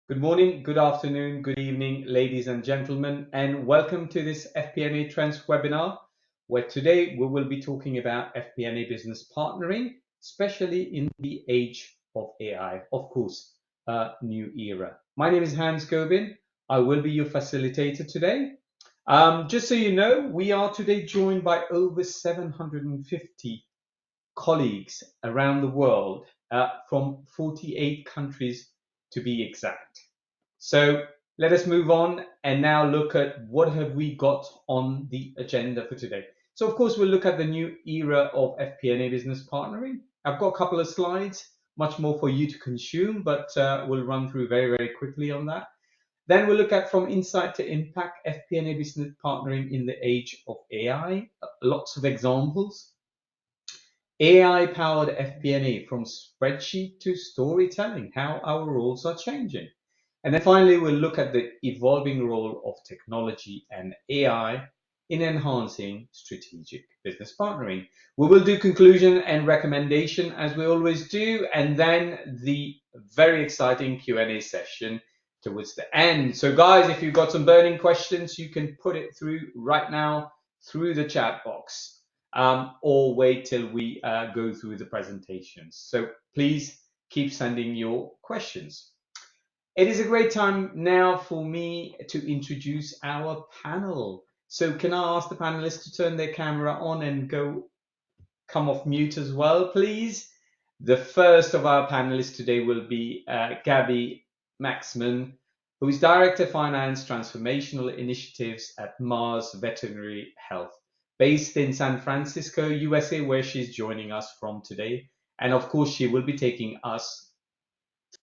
Good morning, good afternoon, good evening, ladies and gentlemen, and welcome to this FP&A Trends Webinar, where today we will be talking about FP&A business partnering, especially in the age of AI, of course, a new era. My name is Hans Gobin. I will be your facilitator today. Just so you know, we are today joined by over 750 colleagues around the world from 48 countries to be exact. So let us move on and now look at what have we got on the agenda for today. So of course, we'll look at the new era of FP&A business partnering. I've got a couple of slides, much more for you to consume, but we'll run through very, very quickly on that. Then we'll look at from insight to impact FP&A business partnering in the age of AI. Lots of examples. AI-powered FP&A from spreadsheet to storytelling, how our roles are changing. And then finally, we'll look at the evolving role of technology and AI in enhancing strategic business partnering. We will do conclusion and recommendation as we always do, and then the very exciting Q&A session towards the end. So guys, if you've got some burning questions, you can put it through right now through the chat box. Or wait till we go through the presentations. So please keep sending your questions. It is a great time now for me to introduce our panel. So can I ask the panelists to turn their camera on and come off mute as well, please? The first of our panelists today will be Gabby Maxman, who is Director of Finance Transformational Initiatives at Mars Veterinary Health, based in San Francisco, USA, where she's joining us from today. And of course, she will be taking us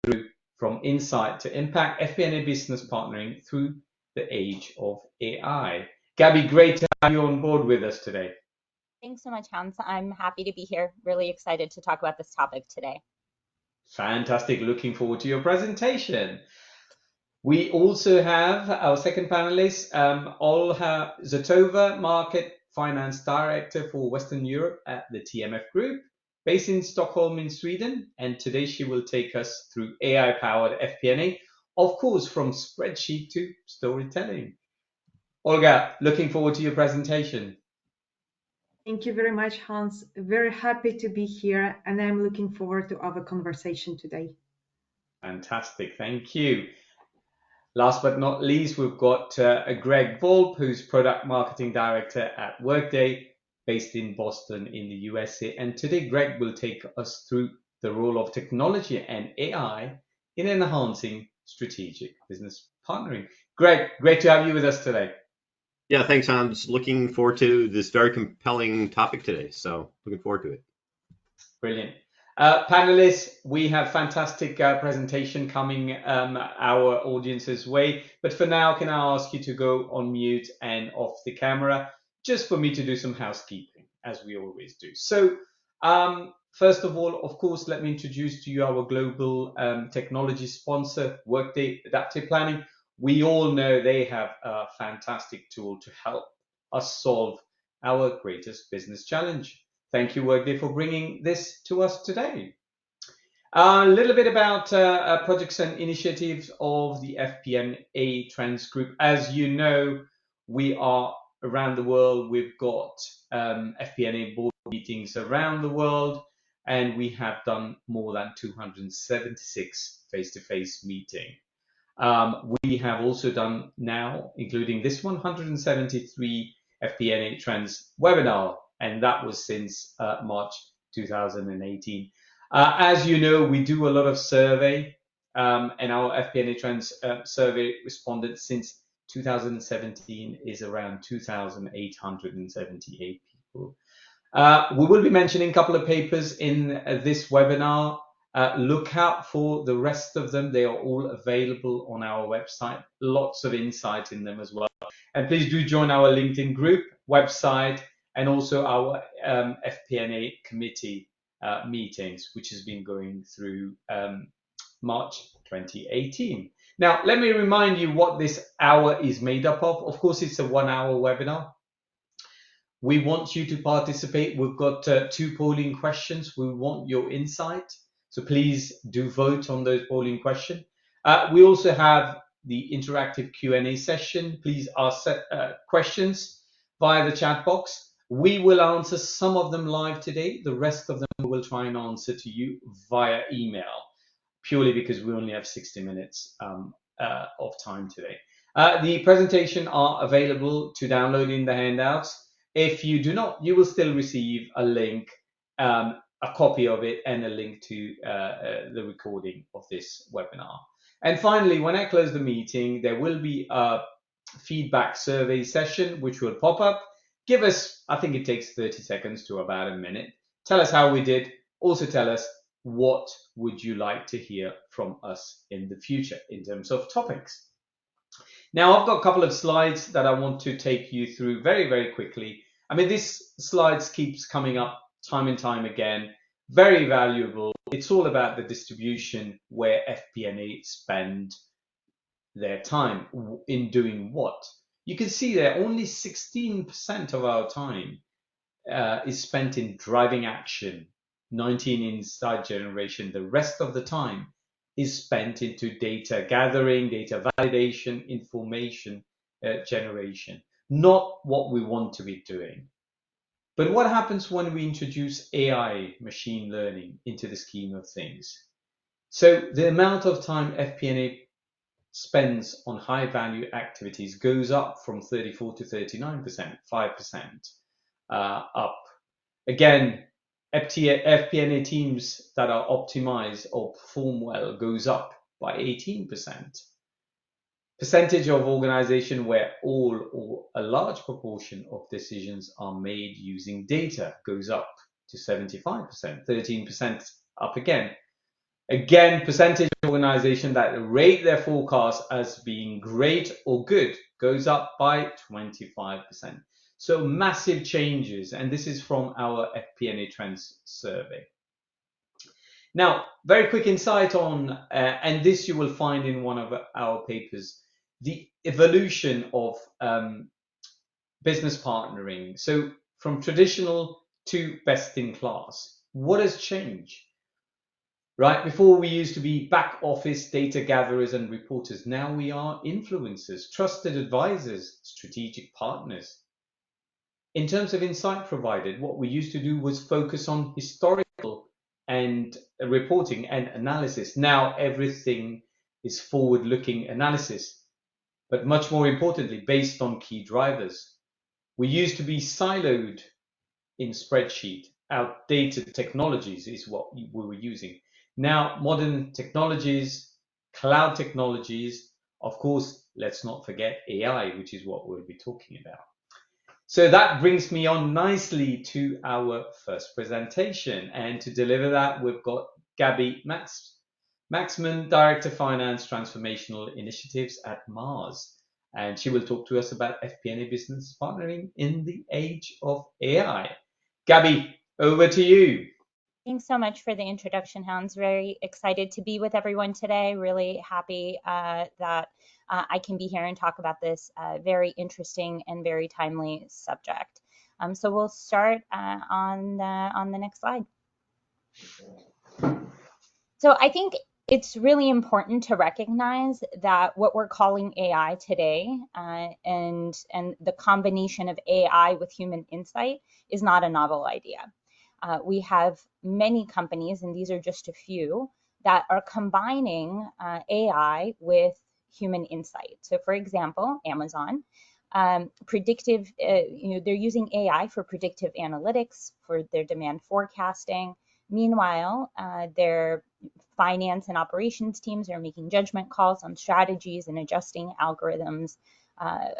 through from insight to impact FP&A business partnering through the age of AI. Gabby, great to have you on board with us today. Thanks so much, Hans. I'm happy to be here. Really excited to talk about this topic today. Fantastic. Looking forward to your presentation. We also have our second panelist, Olha Zatova, Market Finance Director for Western Europe at the TMF Group, based in Stockholm in Sweden. And today she will take us through AI-powered FP&A, of course, from spreadsheet to storytelling. Olga, looking forward to your presentation. Thank you very much, Hans. Very happy to be here, and I'm looking forward to our conversation today. Fantastic. Thank you. Last but not least, we've got Greg Volpe, who's Product Marketing Director at Workday, based in Boston in the USA. And today, Greg will take us through the role of technology and AI in enhancing strategic business partnering. Greg, great to have you with us today. Yeah, thanks, Hans. Looking forward to this very compelling topic today. So looking forward to it. Brilliant. Panelists, we have fantastic presentation coming our audience's way. But for now, can I ask you to go on mute and off the camera, just for me to do some housekeeping, as we always do. So first of all, of course, let me introduce to you our global technology sponsor, Workday Adaptive Planning. We all know they have a fantastic tool to help us solve our greatest business challenge. Thank you, Workday, for bringing this to us today. A little bit about projects and initiatives of the FP&A Trends Group. As you know, we are around the world. We've got FP&A board meetings around the world, and we have done more than 276 face-to-face meetings. We have also done now, including this one, 173 FP&A Trends Webinar, and that was since March 2018. As you know, we do a lot of survey, and our FP&A Trends survey respondents since 2017 is around 2,878 people. We will be mentioning a couple of papers in this webinar. Look out for the rest of them. They are all available on our website. Lots of insight in them as well. And please do join our LinkedIn group, website, and also our FP&A committee meetings, which has been going through March 2018. Now, let me remind you what this hour is made up of. Of course, it's a 1-hour webinar. We want you to participate. We've got 2 polling questions. We want your insight. So please do vote on those polling questions. We also have the interactive Q&A session. Please ask questions via the chat box. We will answer some of them live today. The rest of them we will try and answer to you via email, purely because we only have 60 minutes of time today. The presentation are available to download in the handouts. If you do not, you will still receive a link, a copy of it, and a link to the recording of this webinar. And finally, when I close the meeting, there will be a feedback survey session which will pop up. Give us, I think it takes 30 seconds to about a minute. Tell us how we did. Also tell us what would you like to hear from us in the future in terms of topics. Now, I've got a couple of slides that I want to take you through very, very quickly. I mean, this slides keeps coming up time and time again. Very valuable. It's all about the distribution where FP&A spend their time in doing what. You can see there only 16% of our time is spent in driving action, 19 in insight generation. The rest of the time is spent into data gathering, data validation, information generation. Not what we want to be doing. But what happens when we introduce AI, machine learning, into the scheme of things? So the amount of time FP&A spends on high value activities goes up from 34 to 39%, 5% up. Again, FP&A teams that are optimized or perform well goes up by 18%. Percentage of organization where all or a large proportion of decisions are made using data goes up to 75%, 13% up again. Again, percentage of organization that rate their forecast as being great or good goes up by 25%. So massive changes, and this is from our FP&A Trends survey. Now, very quick insight on, and this you will find in one of our papers, the evolution of business partnering. So from traditional to best in class, what has changed? Right, before we used to be back office data gatherers and reporters. Now we are influencers, trusted advisors, strategic partners. In terms of insight provided, what we used to do was focus on historical and reporting and analysis. Now everything is forward-looking analysis, but much more importantly, based on key drivers. We used to be siloed in spreadsheet. Outdated technologies is what we were using. Now, modern technologies, cloud technologies, of course, let's not forget AI, which is what we'll be talking about. So that brings me on nicely to our first presentation. And to deliver that, we've got Gabby Maxman, Director of Finance Transformational Initiatives at Mars. And she will talk to us about FP&A business partnering in the age of AI. Gabby, over to you. Thanks so much for the introduction, Hans. Very excited to be with everyone today. Really happy that I can be here and talk about this very interesting and very timely subject. So we'll start on the next slide. So I think it's really important to recognize that what we're calling AI today and the combination of AI with human insight is not a novel idea. We have many companies, and these are just a few, that are combining AI with human insight. So for example, Amazon, predictive, they're using AI for predictive analytics for their demand forecasting. Meanwhile, their finance and operations teams are making judgment calls on strategies and adjusting algorithms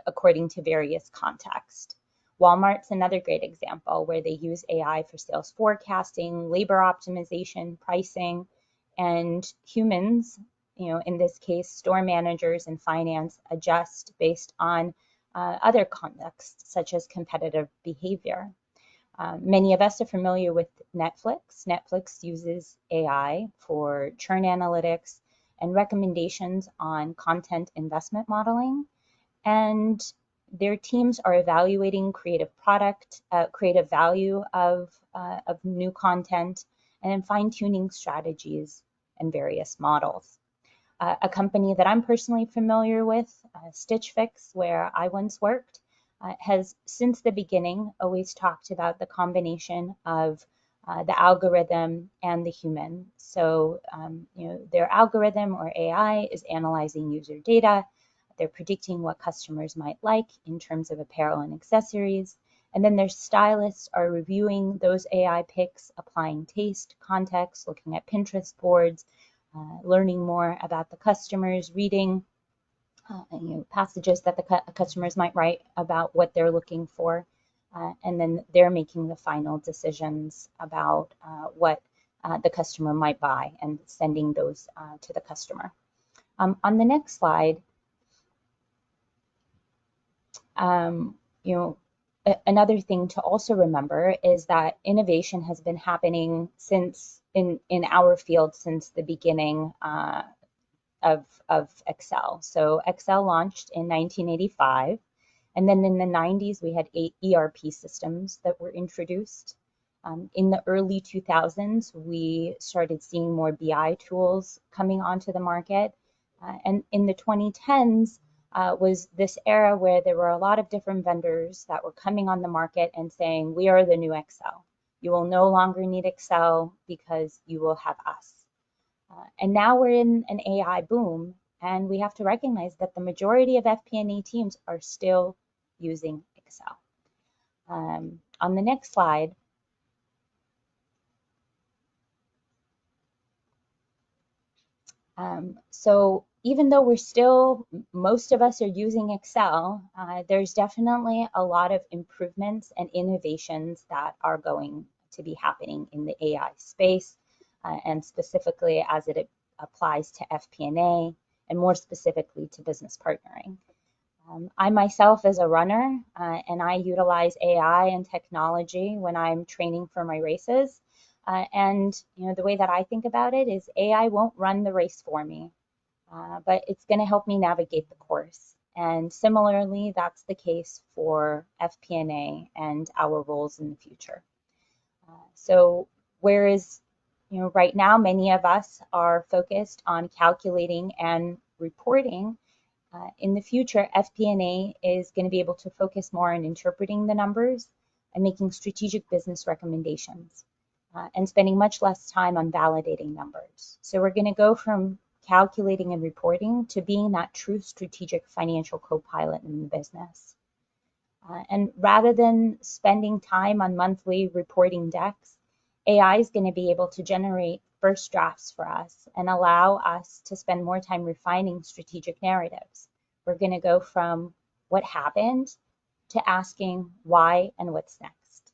according to various contexts. Walmart's another great example where they use AI for sales forecasting, labor optimization, pricing, and humans, in this case, store managers and finance adjust based on other contexts such as competitive behavior. Many of us are familiar with Netflix. Netflix uses AI for churn analytics and recommendations on content investment modeling. And their teams are evaluating creative value of new content, and then fine-tuning strategies and various models. A company that I'm personally familiar with, Stitch Fix, where I once worked, has since the beginning always talked about the combination of the algorithm and the human. So, their algorithm or AI is analyzing user data. They're predicting what customers might like in terms of apparel and accessories. And then their stylists are reviewing those AI picks, applying taste, context, looking at Pinterest boards, learning more about the customers, reading passages that the customers might write about what they're looking for, and then they're making the final decisions about what the customer might buy and sending those to the customer. On the next slide, another thing to also remember is that innovation has been happening since in our field since the beginning of Excel. So Excel launched in 1985, and then in the 90s we had 8 ERP systems that were introduced. In the early 2000s, we started seeing more BI tools coming onto the market, and in the 2010s was this era where there were a lot of different vendors that were coming on the market and saying, we are the new Excel. You will no longer need Excel because you will have us. And now we're in an AI boom, and we have to recognize that the majority of FP&A teams are still using Excel. On the next slide, so even though most of us are using Excel, there's definitely a lot of improvements and innovations that are going to be happening in the AI space, and specifically as it applies to FP&A, and more specifically to business partnering. I myself is a runner, and I utilize AI and technology when I'm training for my races. And the way that I think about it is AI won't run the race for me, but it's going to help me navigate the course. And similarly, that's the case for FP&A and our roles in the future. So whereas right now many of us are focused on calculating and reporting, in the future FP&A is going to be able to focus more on interpreting the numbers and making strategic business recommendations, and spending much less time on validating numbers. So we're going to go from calculating and reporting to being that true strategic financial co-pilot in the business. And rather than spending time on monthly reporting decks, AI is going to be able to generate first drafts for us and allow us to spend more time refining strategic narratives. We're going to go from what happened to asking why and what's next.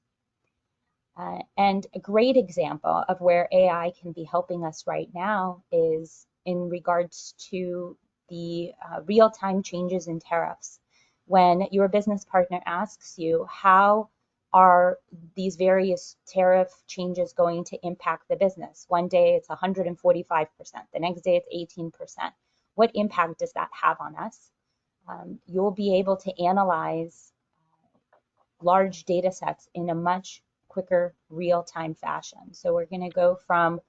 And a great example of where AI can be helping us right now is in regards to the real-time changes in tariffs. When your business partner asks you, how are these various tariff changes going to impact the business? One day it's 145%, the next day it's 18%. What impact does that have on us? You'll be able to analyze large data sets in a much quicker real-time fashion. So we're going to go from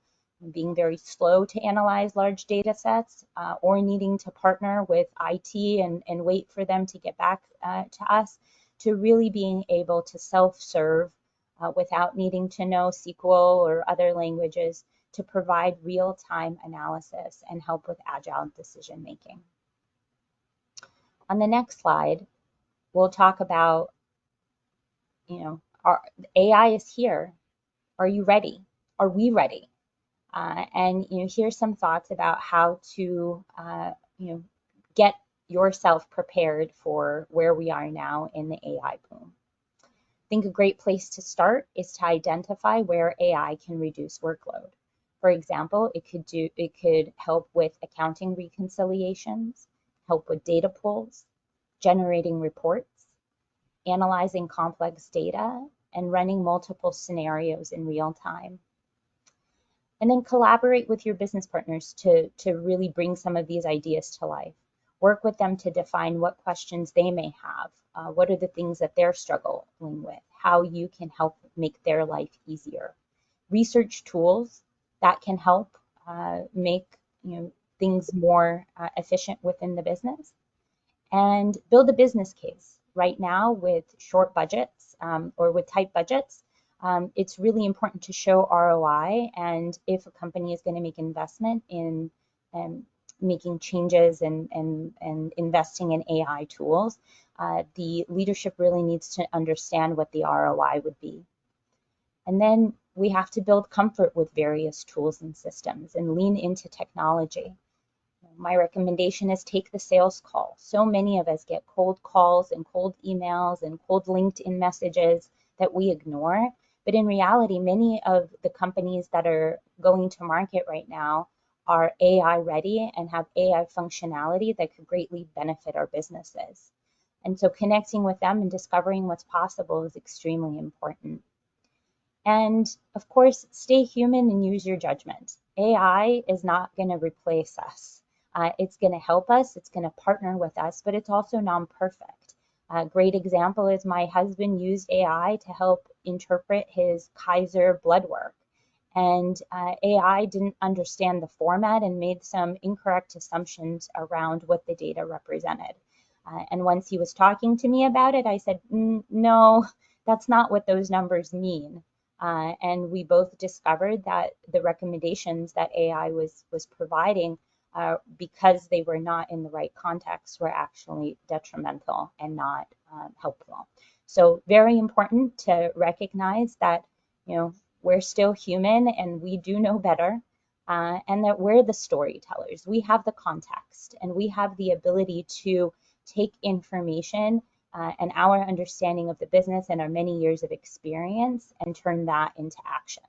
being very slow to analyze large data sets, or needing to partner with IT and wait for them to get back to us, to really being able to self-serve without needing to know SQL or other languages, to provide real-time analysis and help with agile decision making. On the next slide, we'll talk about, AI is here. Are you ready? Are we ready? And here's some thoughts about how to get yourself prepared for where we are now in the AI boom. I think a great place to start is to identify where AI can reduce workload. For example, it could help with accounting reconciliations, help with data pulls, generating reports, analyzing complex data, and running multiple scenarios in real time. And then collaborate with your business partners to really bring some of these ideas to life. Work with them to define what questions they may have, what are the things that they're struggling with, how you can help make their life easier. Research tools that can help make things more efficient within the business, and build a business case. Right now, with short budgets or with tight budgets, it's really important to show ROI. And if a company is going to make investment in making changes and investing in AI tools, the leadership really needs to understand what the ROI would be. And then we have to build comfort with various tools and systems and lean into technology. My recommendation is take the sales call. So many of us get cold calls and cold emails and cold LinkedIn messages that we ignore. But in reality, many of the companies that are going to market right now are AI ready and have AI functionality that could greatly benefit our businesses. And so connecting with them and discovering what's possible is extremely important. And of course, stay human and use your judgment. AI is not going to replace us. It's going to help us, it's going to partner with us, but it's also non-perfect. A great example is my husband used AI to help interpret his Kaiser blood work. And AI didn't understand the format and made some incorrect assumptions around what the data represented. And once he was talking to me about it, I said, no, that's not what those numbers mean. And we both discovered that the recommendations that AI was providing, because they were not in the right context, were actually detrimental and not helpful. So very important to recognize that, we're still human and we do know better, and that we're the storytellers. We have the context and we have the ability to take information and our understanding of the business and our many years of experience and turn that into action.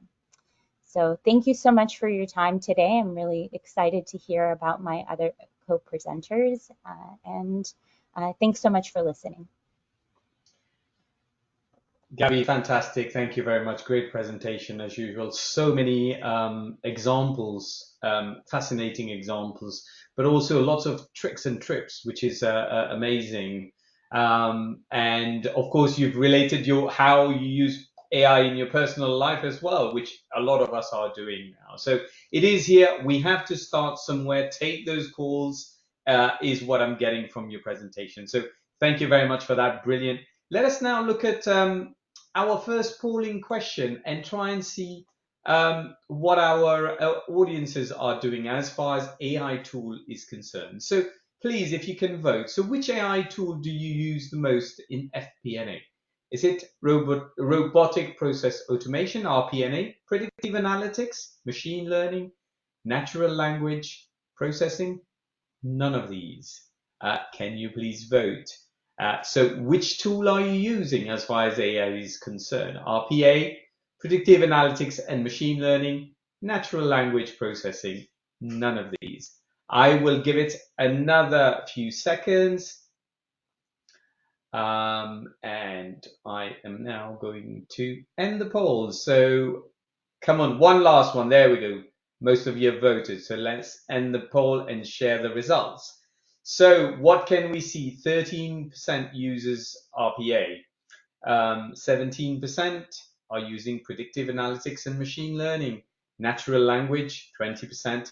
So thank you so much for your time today. I'm really excited to hear about my other co-presenters, and thanks so much for listening. Gabby, fantastic. Thank you very much. Great presentation as usual. So many examples, fascinating examples, but also lots of tricks and tips, which is amazing. And of course, you've related how you use AI in your personal life as well, which a lot of us are doing now. So it is here. We have to start somewhere. Take those calls is what I'm getting from your presentation. So thank you very much for that. Brilliant. Let us now look at our first polling question and try and see what our audiences are doing as far as AI tool is concerned. So please, if you can vote. So which AI tool do you use the most in FP&A? Is it robotic process automation, RP&A, predictive analytics, machine learning, natural language processing? None of these. Can you please vote? So which tool are you using as far as AI is concerned? RPA, predictive analytics and machine learning, natural language processing? None of these. I will give it another few seconds. And I am now going to end the poll. So come on, one last one. There we go. Most of you have voted. So let's end the poll and share the results. So what can we see? 13% uses RPA. 17% are using predictive analytics and machine learning. Natural language, 20%.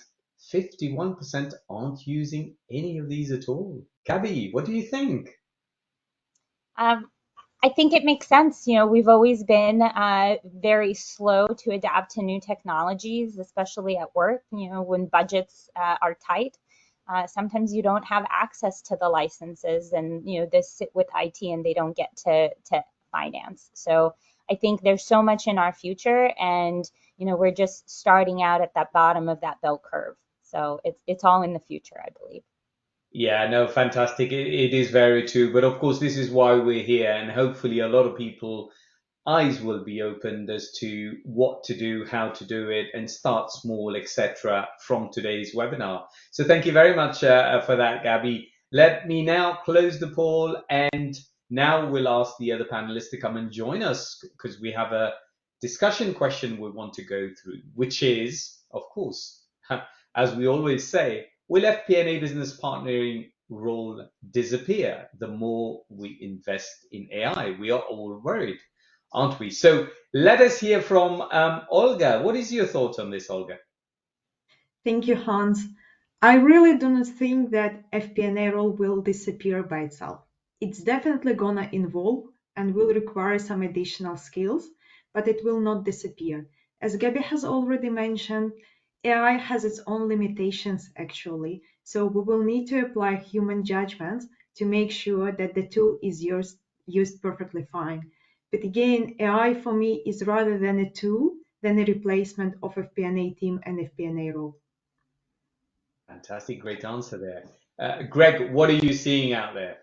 51% aren't using any of these at all. Gabby, what do you think? I think it makes sense. We've always been very slow to adapt to new technologies, especially at work, when budgets are tight. Sometimes you don't have access to the licenses, and they sit with IT and they don't get to finance. So I think there's so much in our future, and we're just starting out at that bottom of that bell curve. So it's all in the future, I believe. Yeah, no, fantastic. It is very true. But of course, this is why we're here, and hopefully a lot of people eyes will be opened as to what to do, how to do it, and start small, etc. from today's webinar. So thank you very much for that, Gabby. Let me now close the poll, and now we'll ask the other panelists to come and join us, because we have a discussion question we want to go through, which is, of course, as we always say, will FP&A business partnering role disappear the more we invest in AI? We are all worried, aren't we? So let us hear from Olga. What is your thought on this, Olga? Thank you, Hans. I really do not think that FP&A role will disappear by itself. It's definitely gonna evolve and will require some additional skills, but it will not disappear. As Gabby has already mentioned, AI has its own limitations actually, so we will need to apply human judgments to make sure that the tool is used perfectly fine. But again, AI for me is rather than a tool than a replacement of FP&A team and FP&A role. Fantastic, great answer there. Greg, what are you seeing out there?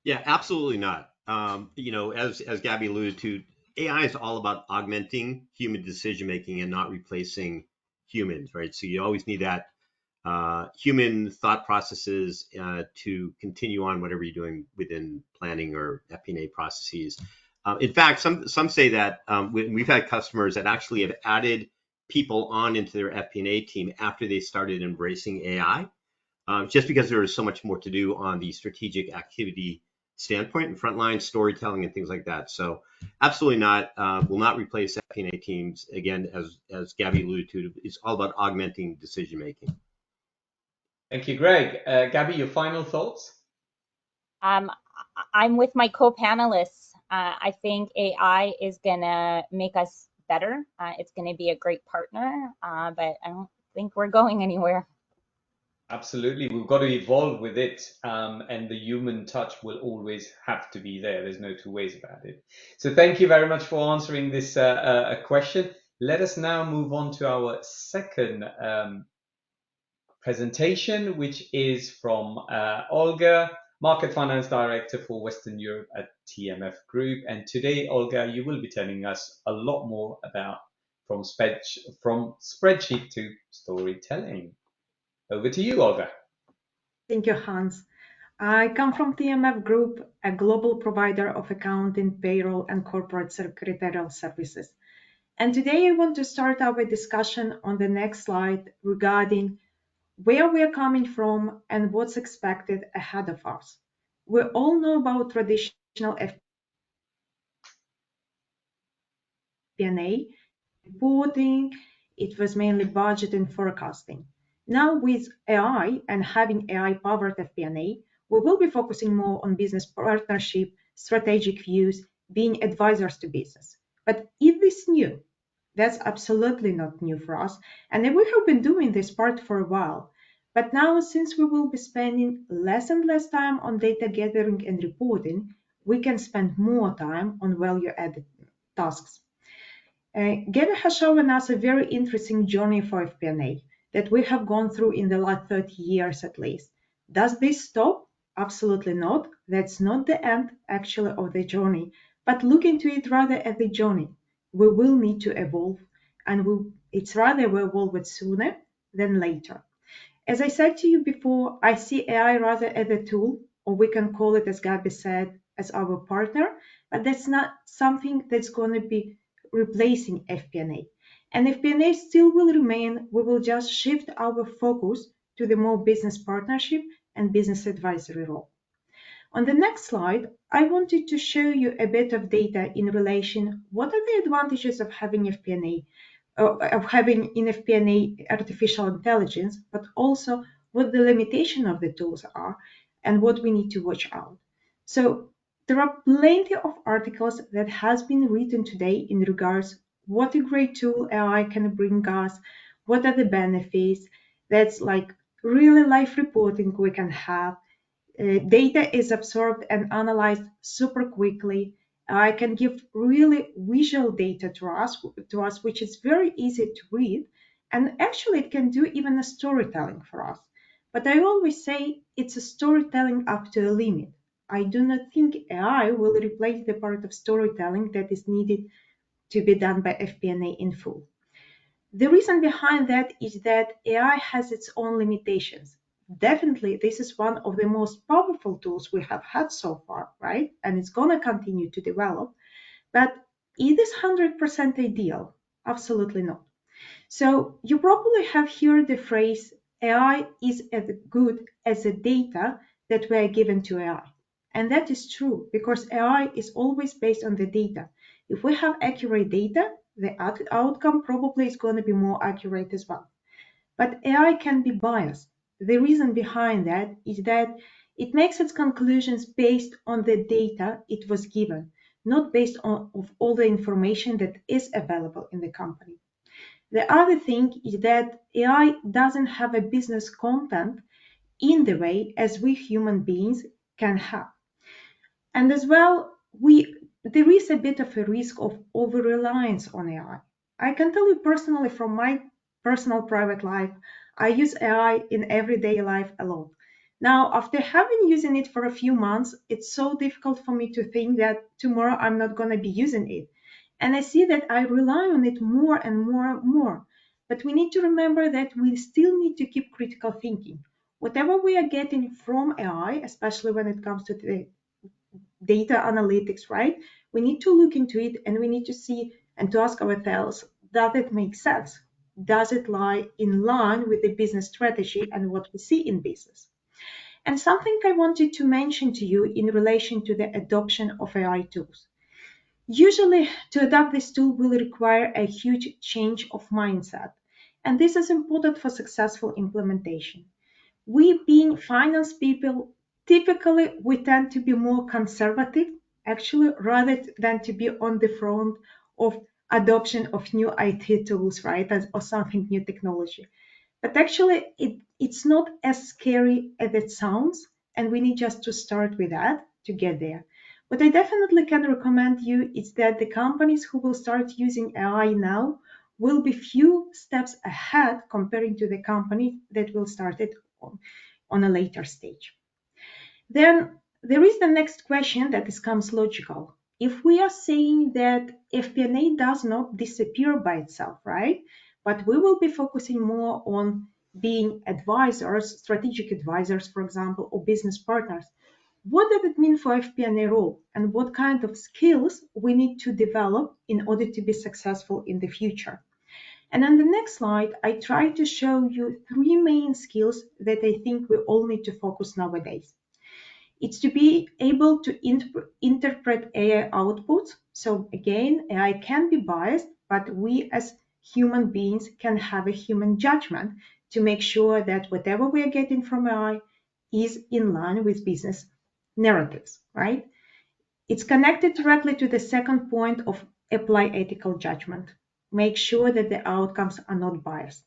Yeah, absolutely not. As Gabby alluded to, AI is all about augmenting human decision making and not replacing humans, right? So you always need that human thought processes to continue on whatever you're doing within planning or FP&A processes. In fact, some say that we've had customers that actually have added people on into their FP&A team after they started embracing AI, just because there is so much more to do on the strategic activity standpoint and frontline storytelling and things like that. So absolutely not, will not replace FP&A teams. Again, as Gabby alluded to, it's all about augmenting decision making. Thank you, Greg. Gabby, your final thoughts? I'm with my co-panelists. I think AI is gonna make us better. It's gonna be a great partner, but I don't think we're going anywhere. Absolutely, we've got to evolve with it, and the human touch will always have to be there. There's no two ways about it. So thank you very much for answering this question. Let us now move on to our second presentation, which is from Olga, Market Finance Director for Western Europe at TMF Group. And today, Olga, you will be telling us a lot more about from spreadsheet to storytelling. Over to you, Olga. Thank you, Hans. I come from TMF Group, a global provider of accounting, payroll, and corporate secretarial services. And today I want to start our discussion on the next slide regarding where we are coming from and what's expected ahead of us. We all know about traditional FP&A reporting. It was mainly budget and forecasting. Now with AI and having AI-powered FP&A, we will be focusing more on business partnership, strategic views, being advisors to business. But is this new? That's absolutely not new for us. And we have been doing this part for a while. But now, since we will be spending less and less time on data gathering and reporting, we can spend more time on value-added tasks. Gabby has shown us a very interesting journey for FP&A that we have gone through in the last 30 years at least. Does this stop? Absolutely not. That's not the end, actually, of the journey. But look into it rather as the journey. We will need to evolve, and it's rather we evolve it sooner than later. As I said to you before, I see AI rather as a tool, or we can call it, as Gabby said, as our partner, but that's not something that's going to be replacing FP&A. And FP&A still will remain, we will just shift our focus to the more business partnership and business advisory role. On the next slide, I wanted to show you a bit of data in relation what are the advantages of having FP&A, of having in FP&A artificial intelligence, but also what the limitation of the tools are and what we need to watch out. So there are plenty of articles that has been written today in regards what a great tool AI can bring us, what are the benefits, that's like really live reporting we can have. Data is absorbed and analyzed super quickly. I can give really visual data to us, which is very easy to read. And actually, it can do even a storytelling for us. But I always say it's a storytelling up to a limit. I do not think AI will replace the part of storytelling that is needed to be done by FP&A in full. The reason behind that is that AI has its own limitations. Definitely, this is one of the most powerful tools we have had so far, right? And it's going to continue to develop. But is this 100% ideal? Absolutely not. So you probably have heard the phrase, AI is as good as the data that were given to AI. And that is true because AI is always based on the data. If we have accurate data, the outcome probably is going to be more accurate as well. But AI can be biased. The reason behind that is that it makes its conclusions based on the data it was given, not based on of all the information that is available in the company. The other thing is that AI doesn't have a business content in the way as we human beings can have. And as well, there is a bit of a risk of over-reliance on AI. I can tell you personally from my personal private life, I use AI in everyday life a lot. Now, after having using it for a few months, it's so difficult for me to think that tomorrow I'm not going to be using it. And I see that I rely on it more and more and more. But we need to remember that we still need to keep critical thinking. Whatever we are getting from AI, especially when it comes to the data analytics, right? We need to look into it and we need to see and to ask ourselves, does it make sense? Does it lie in line with the business strategy and what we see in business? And something I wanted to mention to you in relation to the adoption of AI tools. Usually, to adopt this tool will require a huge change of mindset, and this is important for successful implementation. We being finance people, typically we tend to be more conservative, actually, rather than to be on the front of adoption of new IT tools, right, or something new technology. But actually, it's not as scary as it sounds, and we need just to start with that to get there. What I definitely can recommend you is that the companies who will start using AI now will be few steps ahead comparing to the company that will start it on a later stage. Then there is the next question that comes logical. If we are saying that FP&A does not disappear by itself, right? But we will be focusing more on being advisors, strategic advisors, for example, or business partners. What does it mean for FP&A role and what kind of skills we need to develop in order to be successful in the future? And on the next slide, I try to show you three main skills that I think we all need to focus nowadays. It's to be able to interpret AI outputs. So again, AI can be biased, but we as human beings can have a human judgment to make sure that whatever we are getting from AI is in line with business narratives, right? It's connected directly to the second point of apply ethical judgment. Make sure that the outcomes are not biased.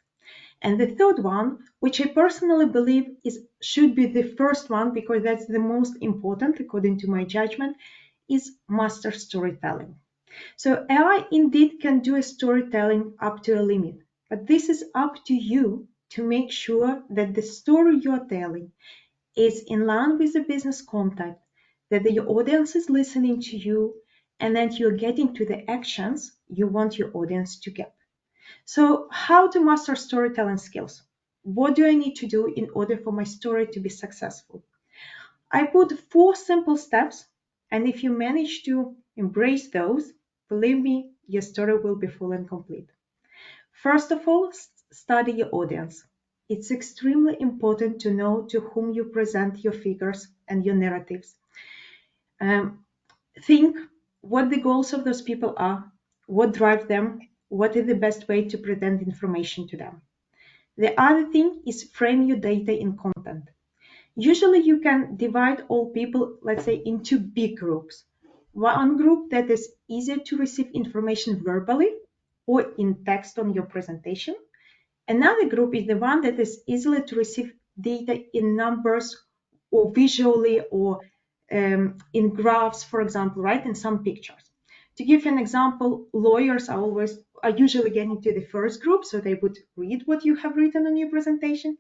And the third one, which I personally believe should be the first one because that's the most important according to my judgment, is master storytelling. So AI indeed can do a storytelling up to a limit, but this is up to you to make sure that the story you're telling is in line with the business content, that the audience is listening to you, and that you're getting to the actions you want your audience to get. So how to master storytelling skills? What do I need to do in order for my story to be successful? I put 4 simple steps, and if you manage to embrace those, believe me, your story will be full and complete. First of all, study your audience. It's extremely important to know to whom you present your figures and your narratives. Think what the goals of those people are, what drives them, what is the best way to present information to them. The other thing is frame your data in content. Usually you can divide all people, let's say, into big groups. One group that is easier to receive information verbally or in text on your presentation. Another group is the one that is easily to receive data in numbers or visually or in graphs, for example, right, in some pictures. To give you an example, lawyers are usually getting to the first group, so they would read what you have written on your presentation.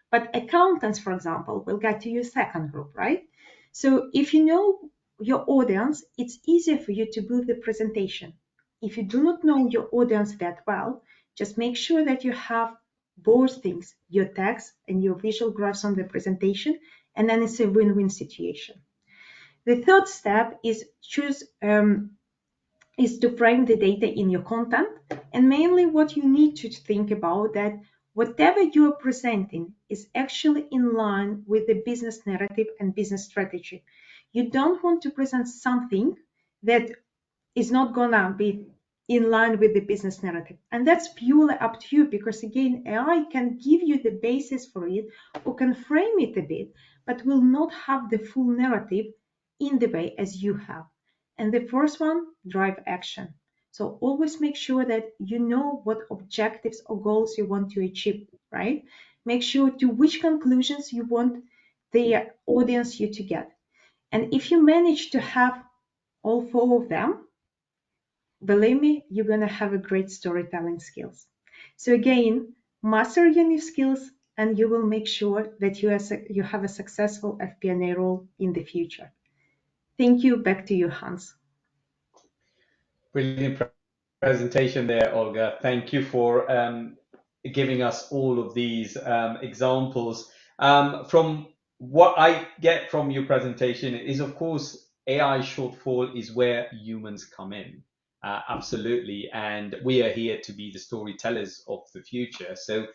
But accountants, for example, will get to your second group, right? So if you know your audience, it's easier for you to build the presentation. If you do not know your audience that well, just make sure that you have both things, your text and your visual graphs on the presentation, and then it's a win-win situation. The third step is to frame the data in your content, and mainly what you need to think about that whatever you are presenting is actually in line with the business narrative and business strategy. You don't want to present something that is not gonna be in line with the business narrative. And that's purely up to you, because again, AI can give you the basis for it or can frame it a bit, but will not have the full narrative in the way as you have. And the first one, drive action. So always make sure that you know what objectives or goals you want to achieve, right? Make sure to which conclusions you want the audience you to get. And if you manage to have all 4 of them, believe me, you're going to have a great storytelling skills. So again, master your new skills and you will make sure that you have a successful FP&A role in the future. Thank you. Back to you, Hans. Brilliant presentation there, Olga. Thank you for giving us all of these examples. From what I get from your presentation is, of course, AI shortfall is where humans come in. Absolutely. And we are here to be the storytellers of the future. So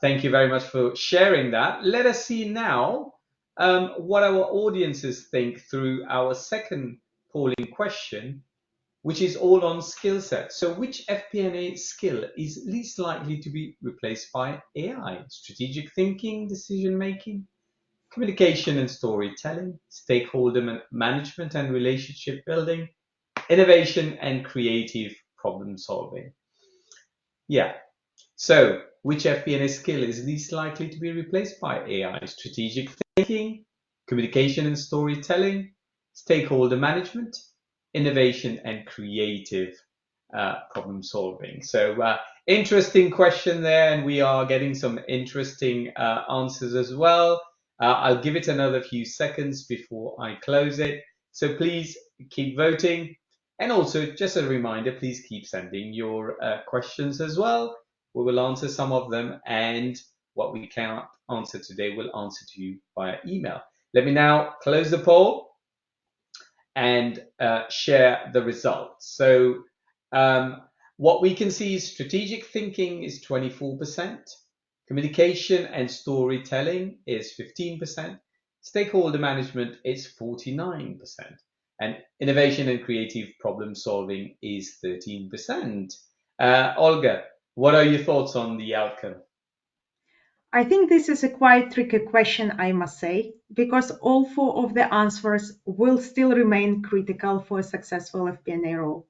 thank you very much for sharing that. Let us see now what our audiences think through our second polling question, which is all on skill set. So which FP&A skill is least likely to be replaced by AI? Strategic thinking, decision making, communication and storytelling, stakeholder management and relationship building, innovation and creative problem solving. Yeah. So which FP&A skill is least likely to be replaced by AI? Strategic thinking, communication and storytelling, stakeholder management, innovation and creative problem solving. So interesting question there, and we are getting some interesting answers as well. I'll give it another few seconds before I close it. So please keep voting. And also, just a reminder, please keep sending your questions as well. We will answer some of them, and what we can't answer today, we'll answer to you via email. Let me now close the poll and share the results. So what we can see is strategic thinking is 24%, communication and storytelling is 15%, stakeholder management is 49%, and innovation and creative problem solving is 13%. Olga, what are your thoughts on the outcome? I think this is a quite tricky question, I must say, because all 4 of the answers will still remain critical for a successful FP&A role.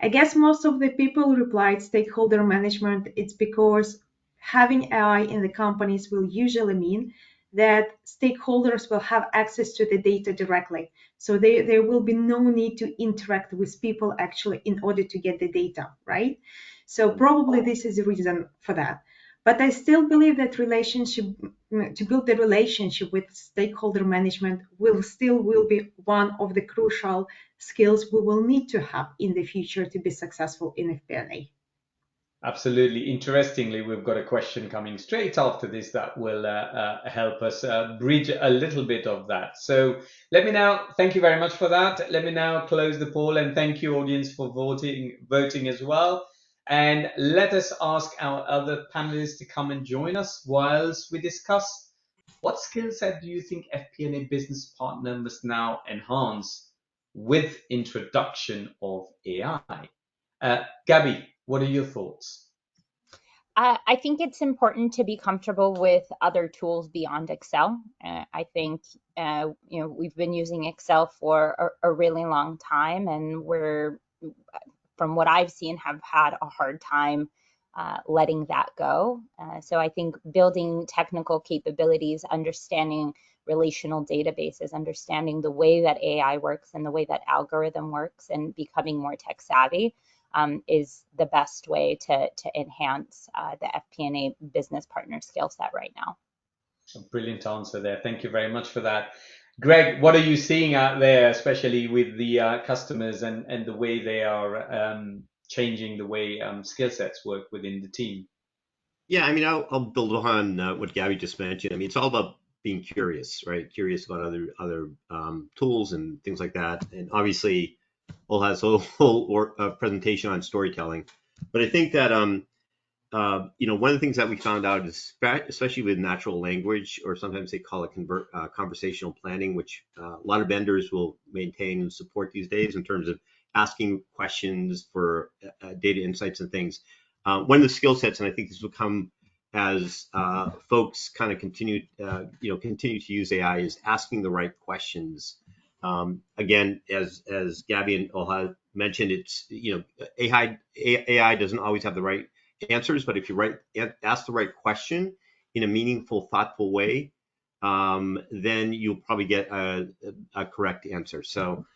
I guess most of the people replied stakeholder management. It's because having AI in the companies will usually mean that stakeholders will have access to the data directly. So there will be no need to interact with people actually in order to get the data, right? So probably this is the reason for that. But I still believe that to build the relationship with stakeholder management will be one of the crucial skills we will need to have in the future to be successful in FP&A. Absolutely. Interestingly, we've got a question coming straight after this that will help us bridge a little bit of that. So let me now, thank you very much for that. Let me now close the poll, and thank you, audience, for voting as well. And let us ask our other panelists to come and join us whilst we discuss what skill set do you think FP&A business partner must now enhance with introduction of AI? Gabby, what are your thoughts? I think it's important to be comfortable with other tools beyond Excel. I think we've been using Excel for a really long time, and we're, from what I've seen, have had a hard time letting that go. So I think building technical capabilities, understanding relational databases, understanding the way that AI works and the way that algorithm works, and becoming more tech savvy is the best way to enhance the FP&A business partner skill set right now. A brilliant answer there. Thank you very much for that. Greg, what are you seeing out there, especially with the customers and the way they are changing the way skill sets work within the team? Yeah, I mean, I'll build on what Gabby just mentioned. I mean, it's all about being curious, right? Curious about other tools and things like that. And obviously, Ol has a whole presentation on storytelling. But I think that one of the things that we found out is, especially with natural language, or sometimes they call it conversational planning, which a lot of vendors will maintain and support these days in terms of asking questions for data insights and things. One of the skill sets, and I think this will come as folks kind of continue to use AI, is asking the right questions. Again, as Gabby and Olha mentioned, it's AI doesn't always have the right answers, but if you ask the right question in a meaningful, thoughtful way, then you'll probably get a correct answer. So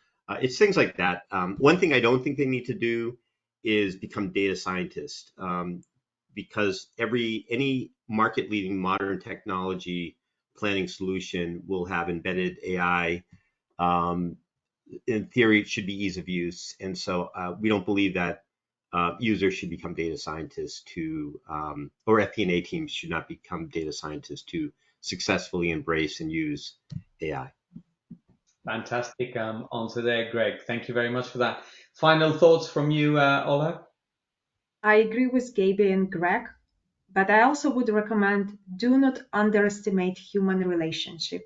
it's things like that. One thing I don't think they need to do is become data scientists, because any market-leading modern technology planning solution will have embedded AI. In theory, it should be ease of use, and so we don't believe that users should become data scientists or FP&A teams should not become data scientists to successfully embrace and use AI. Fantastic answer there, Greg. Thank you very much for that. Final thoughts from you, Ola? I agree with Gaby and Greg, but I also would recommend do not underestimate human relationship.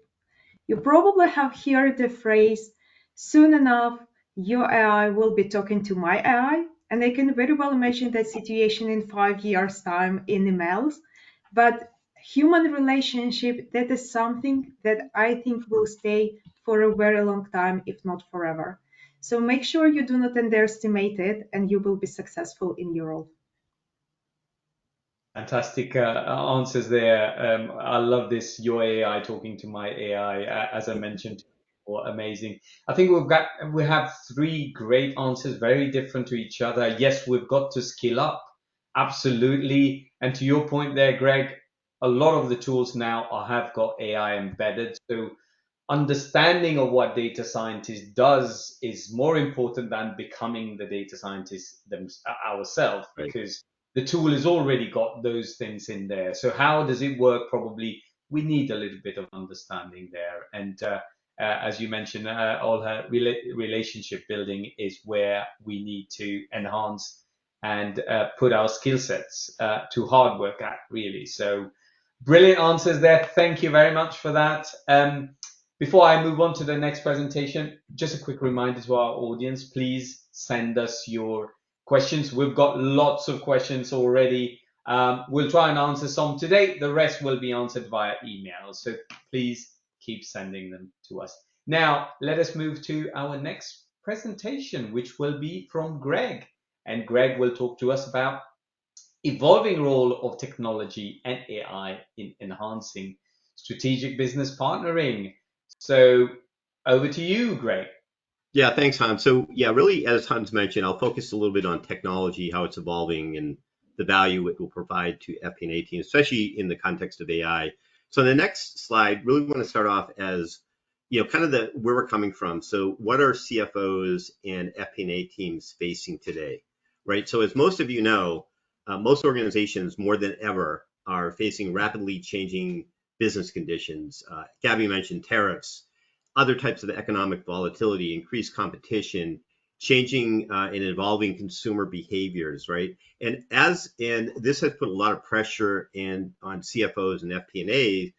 You probably have heard the phrase, soon enough, your AI will be talking to my AI, and I can very well imagine that situation in 5 years' time in emails. But human relationship, that is something that I think will stay for a very long time, if not forever. So make sure you do not underestimate it, and you will be successful in your role. Fantastic answers there. I love this, your AI talking to my AI, as I mentioned. Amazing. I think we have three great answers, very different to each other. Yes, we've got to skill up, absolutely. And to your point there, Greg, a lot of the tools now have got AI embedded. So understanding of what data scientist does is more important than becoming the data scientist ourselves, Right. because the tool has already got those things in there. So how does it work? Probably we need a little bit of understanding there. And as you mentioned, all her relationship building is where we need to enhance and put our skill sets to hard work at, really. So brilliant answers there. Thank you very much for that. Before I move on to the next presentation, just a quick reminder to our audience, please send us your questions. We've got lots of questions already. We'll try and answer some today. The rest will be answered via email. So please keep sending them to us. Now, let us move to our next presentation, which will be from Greg. And Greg will talk to us about evolving role of technology and AI in enhancing strategic business partnering. So over to you, Greg. Yeah, thanks, Hans. So yeah, really, as Hans mentioned, I'll focus a little bit on technology, how it's evolving, and the value it will provide to FP&A teams, especially in the context of AI. So the next slide, really want to start off as, kind of where we're coming from. So what are CFOs and FP&A teams facing today, right? So as most of you know, most organizations more than ever are facing rapidly changing business conditions. Gabby mentioned tariffs, other types of economic volatility, increased competition, changing and evolving consumer behaviors, right? And this has put a lot of pressure on CFOs and FP&A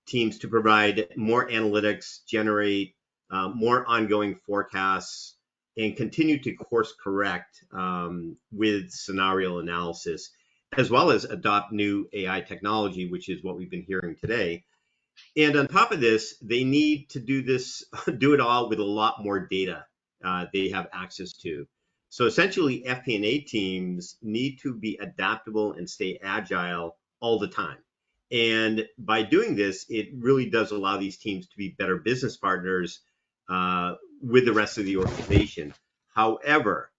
teams to provide more analytics, generate more ongoing forecasts, and continue to course correct with scenario analysis, as well as adopt new AI technology, which is what we've been hearing today. And on top of this, they need to do it all with a lot more data they have access to. So essentially, FP&A teams need to be adaptable and stay agile all the time. And by doing this, it really does allow these teams to be better business partners with the rest of the organization. However,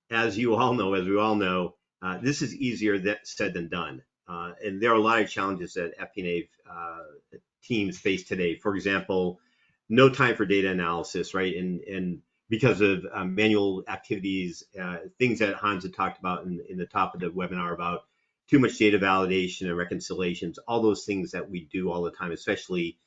as we all know, this is easier said than done. And there are a lot of challenges that FP&A teams face today. For example, no time for data analysis, right? And because of manual activities, things that Hans had talked about in the top of the webinar about too much data validation and reconciliations, all those things that we do all the time, especially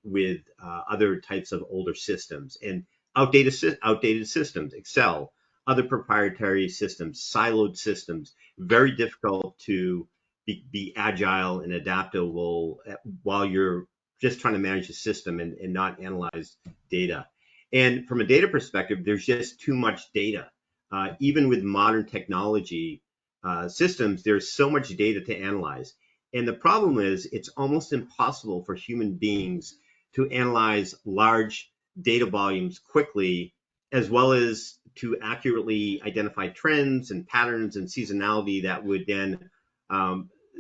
with other types of older systems and outdated systems, Excel, other proprietary systems, siloed systems, very difficult to be agile and adaptable while you're just trying to manage a system and not analyze data. And from a data perspective, there's just too much data. Even with modern technology systems, there's so much data to analyze. And the problem is it's almost impossible for human beings to analyze large data volumes quickly, as well as to accurately identify trends and patterns and seasonality that would then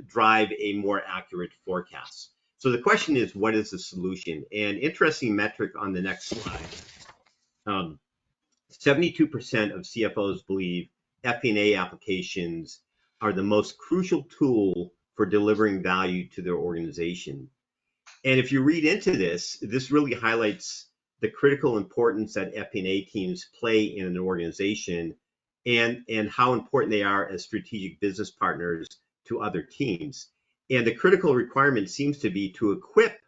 drive a more accurate forecast. So the question is, what is the solution? And interesting metric on the next slide. 72% of CFOs believe FP&A applications are the most crucial tool for delivering value to their organization. And if you read into this, this really highlights the critical importance that FP&A teams play in an organization and how important they are as strategic business partners to other teams. And the critical requirement seems to be to equip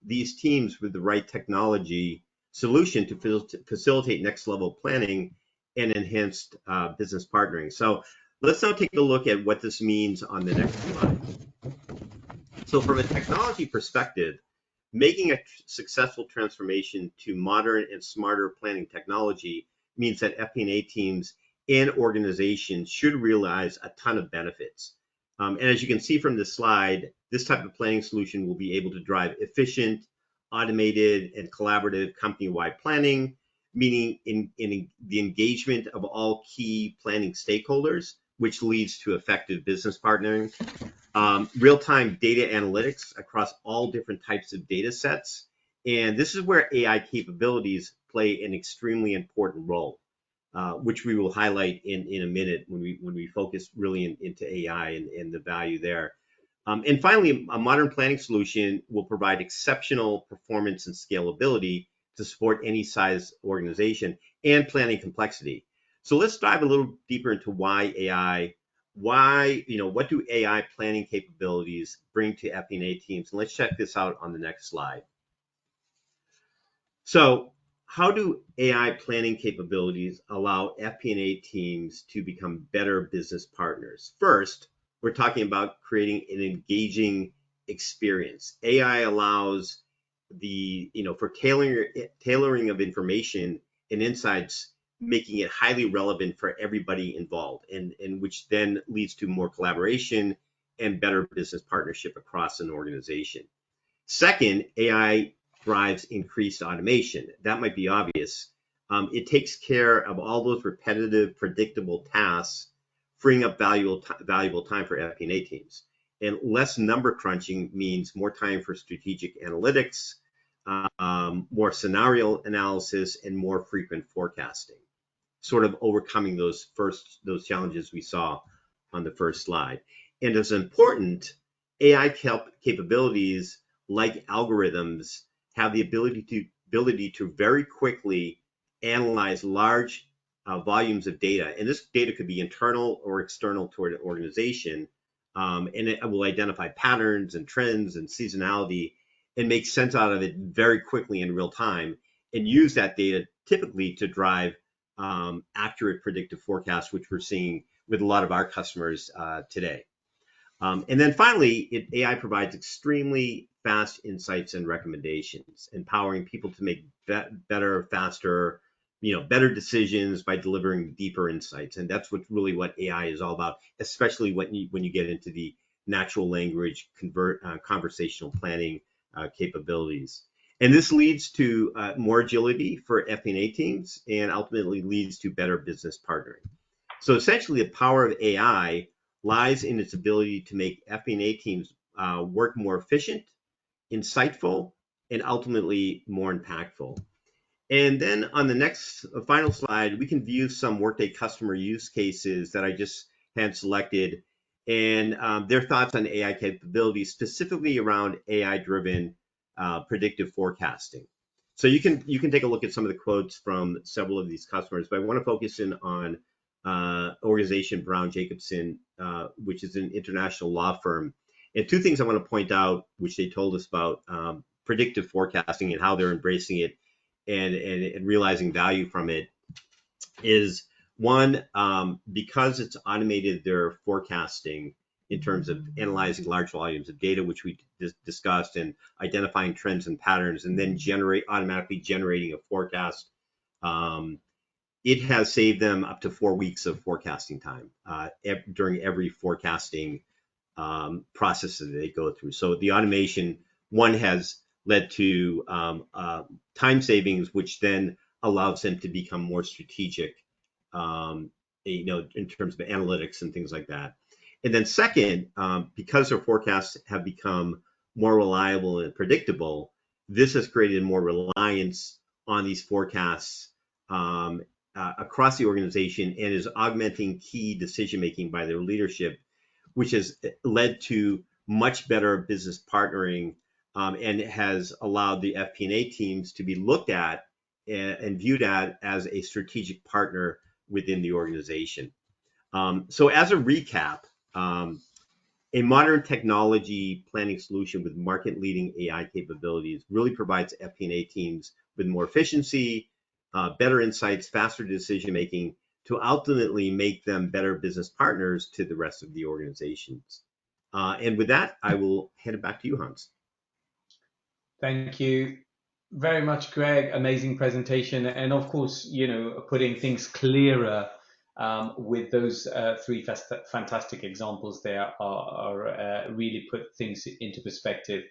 these teams with the right technology solution to facilitate next level planning and enhanced business partnering. So let's now take a look at what this means on the next slide. So from a technology perspective, making a successful transformation to modern and smarter planning technology means that FP&A teams and organizations should realize a ton of benefits. And as you can see from this slide, this type of planning solution will be able to drive efficient, automated, and collaborative company-wide planning, meaning in the engagement of all key planning stakeholders, which leads to effective business partnering. Real-time data analytics across all different types of data sets. And this is where AI capabilities play an extremely important role, which we will highlight in a minute when we focus really into AI and the value there. And finally, a modern planning solution will provide exceptional performance and scalability to support any size organization and planning complexity. So let's dive a little deeper into what do AI planning capabilities bring to FP&A teams? And let's check this out on the next slide. So how do AI planning capabilities allow FP&A teams to become better business partners? First, we're talking about creating an engaging experience. AI allows for tailoring of information and insights, making it highly relevant for everybody involved, and which then leads to more collaboration and better business partnership across an organization. Second, AI drives increased automation. That might be obvious. It takes care of all those repetitive, predictable tasks, freeing up valuable time for FP&A teams. And less number crunching means more time for strategic analytics, more scenario analysis, and more frequent forecasting, sort of overcoming those challenges we saw on the first slide. And as important, AI capabilities like algorithms have the ability to very quickly analyze large volumes of data. And this data could be internal or external toward an organization. And it will identify patterns and trends and seasonality and make sense out of it very quickly in real time, and use that data typically to drive accurate predictive forecasts, which we're seeing with a lot of our customers today. And then finally, AI provides extremely fast insights and recommendations, empowering people to make better, faster, better decisions by delivering deeper insights. And that's what AI is all about, especially when you get into the natural language conversational planning capabilities. And this leads to more agility for FP&A teams and ultimately leads to better business partnering. So essentially, the power of AI lies in its ability to make FP&A teams work more efficient, insightful, and ultimately more impactful. And then on the final slide, we can view some Workday customer use cases that I just had selected, and their thoughts on AI capabilities, specifically around AI-driven predictive forecasting. So you can take a look at some of the quotes from several of these customers, but I want to focus in on organization Brown Jacobson, which is an international law firm. And two things I want to point out, which they told us about predictive forecasting and how they're embracing it and realizing value from it, is one, because it's automated their forecasting in terms of analyzing large volumes of data, which we discussed, and identifying trends and patterns, and then automatically generating a forecast it has saved them up to 4 weeks of forecasting time during every forecasting process that they go through. So the automation, one, has led to time savings, which then allows them to become more strategic, in terms of analytics and things like that. And then second, because their forecasts have become more reliable and predictable, this has created more reliance on these forecasts across the organization and is augmenting key decision making by their leadership, which has led to much better business partnering and has allowed the FP&A teams to be looked at and viewed at as a strategic partner within the organization. So as a recap, a modern technology planning solution with market-leading AI capabilities really provides FP&A teams with more efficiency, better insights, faster decision-making to ultimately make them better business partners to the rest of the organizations. And with that, I will hand it back to you, Hans. Thank you very much, Greg. Amazing presentation. And of course, putting things clearer with those three fantastic examples there are really put things into perspective.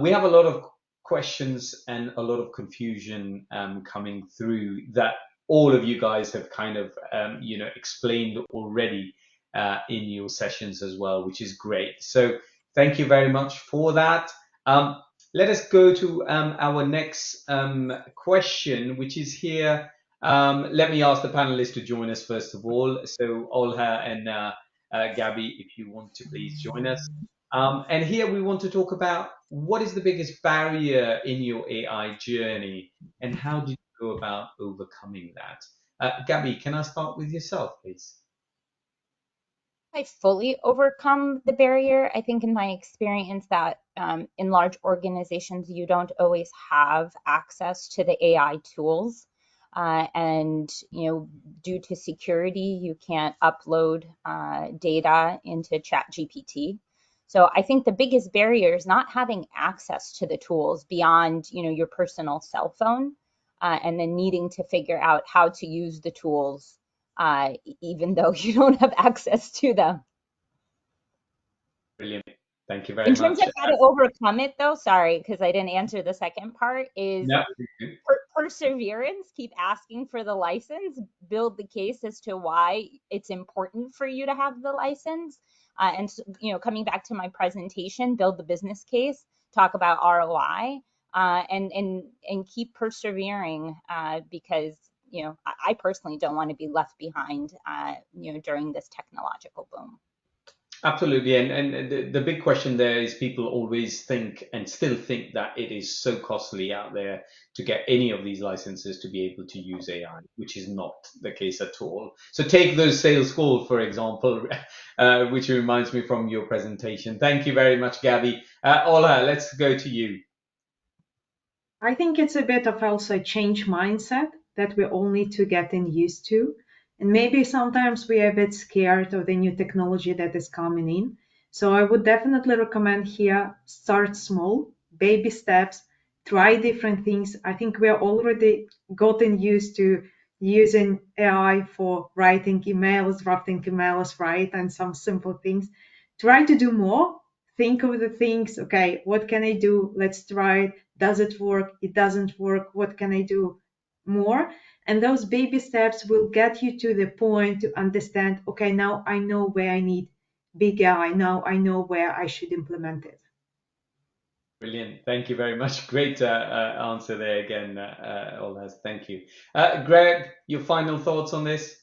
We have a lot of questions and a lot of confusion coming through that all of you guys have kind of explained already in your sessions as well, which is great. So thank you very much for that. Let us go to our next question, which is here. Let me ask the panelists to join us first of all. So Olha and Gabby, if you want to please join us. And here we want to talk about what is the biggest barrier in your AI journey and how did you go about overcoming that? Gabby, can I start with yourself, please? I fully overcome the barrier. I think in my experience that in large organizations, you don't always have access to the AI tools. And due to security, you can't upload data into ChatGPT. So I think the biggest barrier is not having access to the tools beyond your personal cell phone, and then needing to figure out how to use the tools even though you don't have access to them. Brilliant. Thank you very much. In terms of how to overcome it, though, sorry, because I didn't answer the second part, is perseverance. Keep asking for the license, build the case as to why it's important for you to have the license. And coming back to my presentation, build the business case, talk about ROI, and keep persevering because I personally don't want to be left behind during this technological boom. Absolutely. And the big question there is people always think and still think that it is so costly out there to get any of these licenses to be able to use AI, which is not the case at all. So take those sales calls, for example, which reminds me from your presentation. Thank you very much, Gabby. Ola, let's go to you. I think it's a bit of also a change mindset that we all need to get used to. And maybe sometimes we are a bit scared of the new technology that is coming in. So I would definitely recommend here, start small, baby steps, try different things. I think we are already gotten used to using AI for writing emails, drafting emails, right? And some simple things. Try to do more. Think of the things, okay, what can I do? Let's try it. Does it work? It doesn't work. What can I do more? And those baby steps will get you to the point to understand, okay, now I know where I need big AI. Now I know where I should implement it. Brilliant. Thank you very much. Great answer there again, Olha. Thank you. Greg, your final thoughts on this?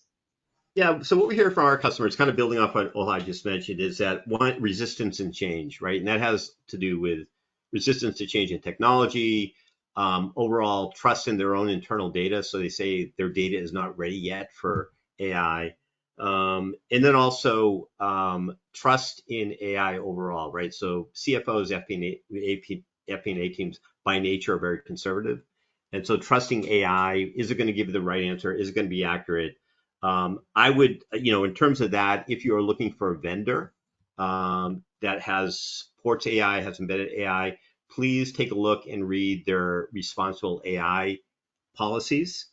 Yeah, so what we hear from our customers, kind of building off what Olha just mentioned, is that one, resistance and change, right? And that has to do with resistance to change in technology, overall trust in their own internal data. So they say their data is not ready yet for AI. And then also trust in AI overall, right? So CFOs, FP&A teams by nature are very conservative. And so trusting AI, is it going to give you the right answer? Is it going to be accurate? I would, in terms of that, if you're looking for a vendor that supports AI, has embedded AI, please take a look and read their responsible AI policies.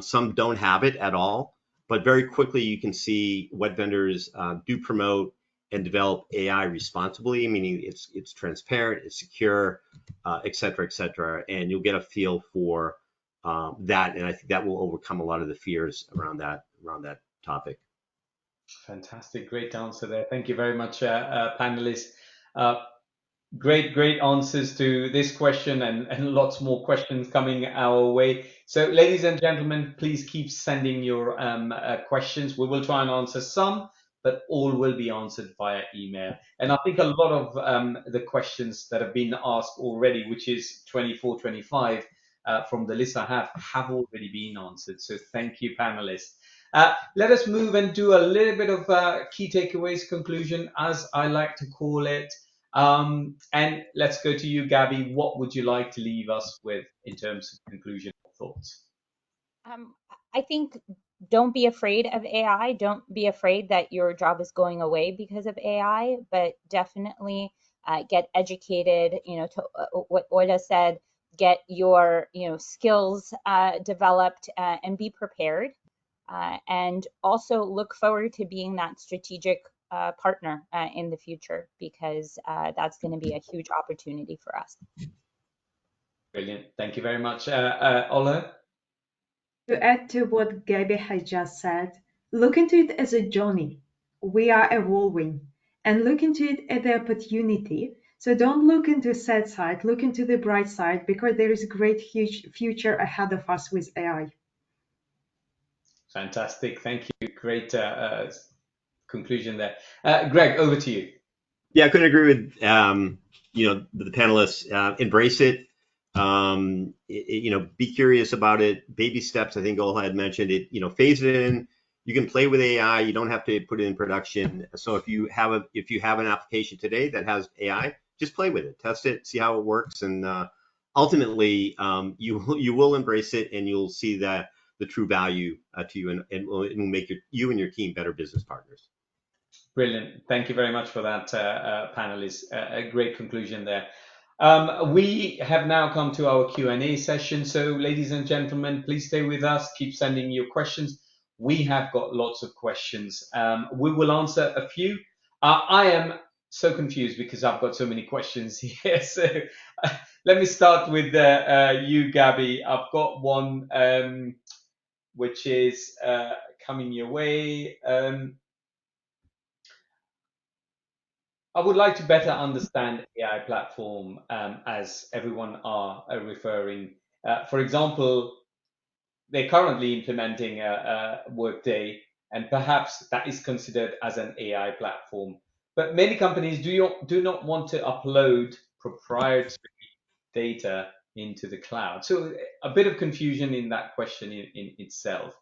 Some don't have it at all, but very quickly you can see what vendors do promote and develop AI responsibly, meaning it's transparent, it's secure, et cetera, and you'll get a feel for that, and I think that will overcome a lot of the fears around that topic. Fantastic, great answer there. Thank you very much, panelists. Great answers to this question and lots more questions coming our way. So, ladies and gentlemen, please keep sending your questions. We will try and answer some, but all will be answered via email. And I think a lot of the questions that have been asked already, which is 24, 25 from the list I have already been answered. So thank you, panelists. Let us move and do a little bit of key takeaways conclusion, as I like to call it. And let's go to you, Gabby. What would you like to leave us with in terms of conclusion or thoughts? I think don't be afraid of AI. Don't be afraid that your job is going away because of AI, but definitely get educated. To what Oida said, get your skills developed and be prepared. And also look forward to being that strategic partner in the future, because that's going to be a huge opportunity for us. Brilliant. Thank you very much. Ola? To add to what Gabby has just said, look into it as a journey. We are evolving, and look into it as the opportunity. So don't look into the sad side, look into the bright side, because there is a great, huge future ahead of us with AI. Fantastic. Thank you. Great conclusion there. Greg, over to you. Yeah, I couldn't agree with the panelists. Embrace it. Be curious about it. Baby steps. I think Ola had mentioned it. Phase it in. You can play with AI. You don't have to put it in production. So if you have an application today that has AI, just play with it, test it, see how it works, and ultimately you will embrace it, and you'll see that the true value to you, and it will make you and your team better business partners. Brilliant. Thank you very much for that, panelists. A great conclusion there. We have now come to our Q&A session. So, ladies and gentlemen, please stay with us. Keep sending your questions. We have got lots of questions. We will answer a few. I am so confused because I've got so many questions here. So let me start with you, Gabby. I've got one which is coming your way. I would like to better understand AI platform as everyone are referring. For example, they're currently implementing Workday, and perhaps that is considered as an AI platform. But many companies do not want to upload proprietary data into the cloud. So a bit of confusion in that question in itself.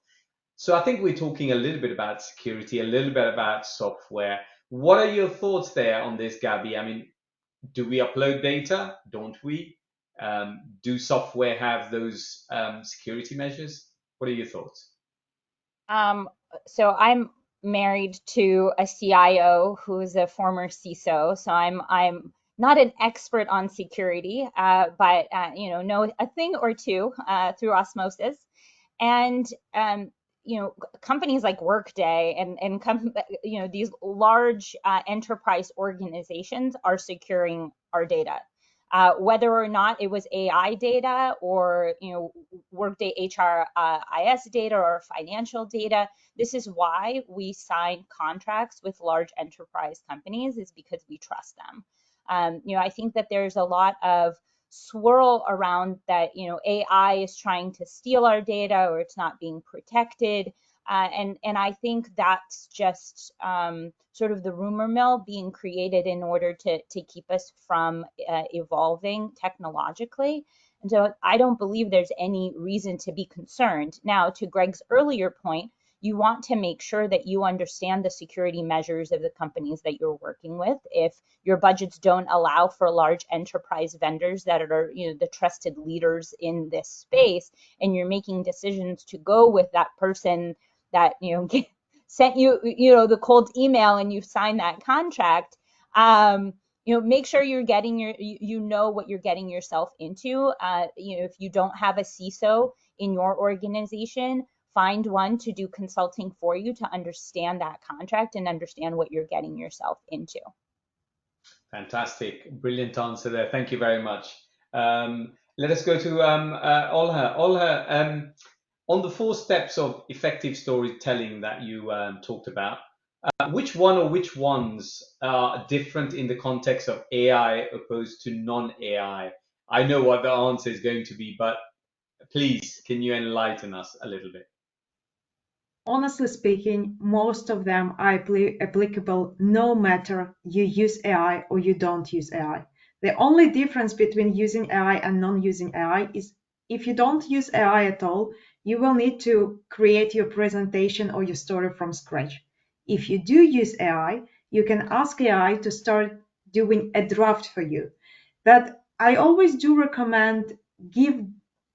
So I think we're talking a little bit about security, a little bit about software. What are your thoughts there on this, Gabby? I mean, do we upload data? Don't we? Do software have those security measures? What are your thoughts? So I'm married to a CIO who's a former CISO, so I'm not an expert on security, but know a thing or two through osmosis. And companies like Workday and these large enterprise organizations are securing our data. Whether or not it was AI data or Workday HRIS data or financial data, this is why we sign contracts with large enterprise companies, is because we trust them. I think that there's a lot of swirl around that AI is trying to steal our data or it's not being protected. And I think that's just sort of the rumor mill being created in order to keep us from evolving technologically. And so I don't believe there's any reason to be concerned. Now, to Greg's earlier point, you want to make sure that you understand the security measures of the companies that you're working with. If your budgets don't allow for large enterprise vendors that are the trusted leaders in this space, and you're making decisions to go with that person that sent you the cold email and you signed that contract, make sure you're getting you know what you're getting yourself into. If you don't have a CISO in your organization, find one to do consulting for you to understand that contract and understand what you're getting yourself into. Fantastic. Brilliant answer there. Thank you very much. Let us go to Olha. Olha, on the 4 steps of effective storytelling that you talked about, which one or which ones are different in the context of AI opposed to non-AI? I know what the answer is going to be, but please, can you enlighten us a little bit? Honestly speaking, most of them are applicable no matter you use AI or you don't use AI. The only difference between using AI and non-using AI is if you don't use AI at all, you will need to create your presentation or your story from scratch. If you do use AI, you can ask AI to start doing a draft for you. But I always do recommend give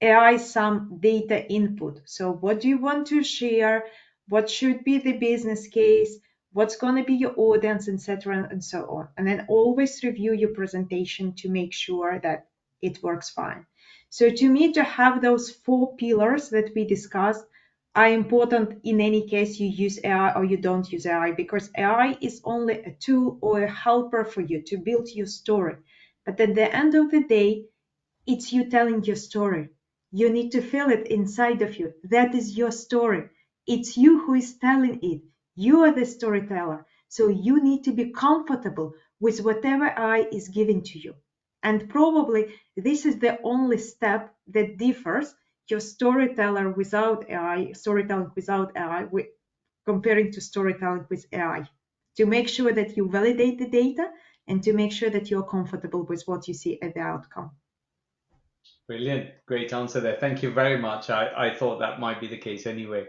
AI some data input. So what do you want to share? What should be the business case? What's going to be your audience, etc., and so on. And then always review your presentation to make sure that it works fine. So to me, to have those 4 pillars that we discussed are important in any case you use AI or you don't use AI, because AI is only a tool or a helper for you to build your story. But at the end of the day, it's you telling your story. You need to feel it inside of you. That is your story. It's you who is telling it. You are the storyteller. So you need to be comfortable with whatever AI is giving to you. And probably this is the only step that differs your storytelling without AI comparing to storytelling with AI. To make sure that you validate the data and to make sure that you're comfortable with what you see at the outcome. Brilliant. Great answer there. Thank you very much. I thought that might be the case anyway.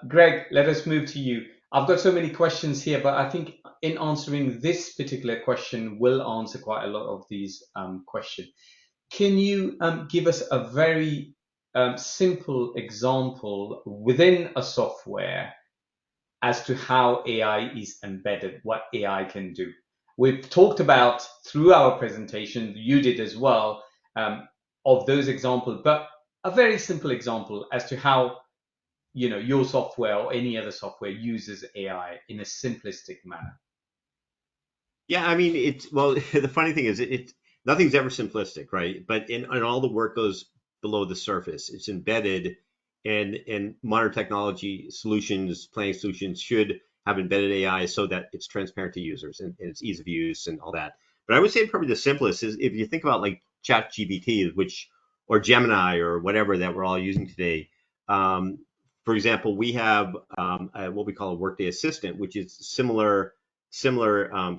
Greg, let us move to you. I've got so many questions here, but I think in answering this particular question will answer quite a lot of these questions. Can you give us a very simple example within a software as to how AI is embedded, what AI can do? We've talked about through our presentation, you did as well, of those examples, but a very simple example as to how your software or any other software uses AI in a simplistic manner. Yeah, I mean, the funny thing is, nothing's ever simplistic, right? But and all the work goes below the surface. It's embedded, and modern technology solutions, planning solutions should have embedded AI so that it's transparent to users and it's ease of use and all that. But I would say probably the simplest is if you think about like ChatGPT, or Gemini or whatever that we're all using today. For example, we have what we call a Workday assistant, which is similar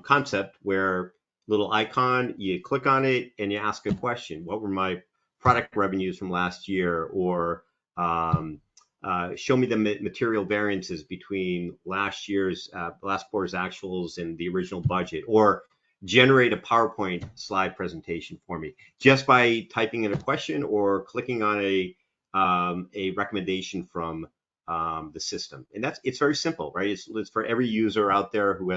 concept where little icon, you click on it and you ask a question. What were my product revenues from last year? Or show me the material variances between last quarter's actuals and the original budget, or generate a PowerPoint slide presentation for me just by typing in a question or clicking on a recommendation from the system. And it's very simple, right? It's for every user out there who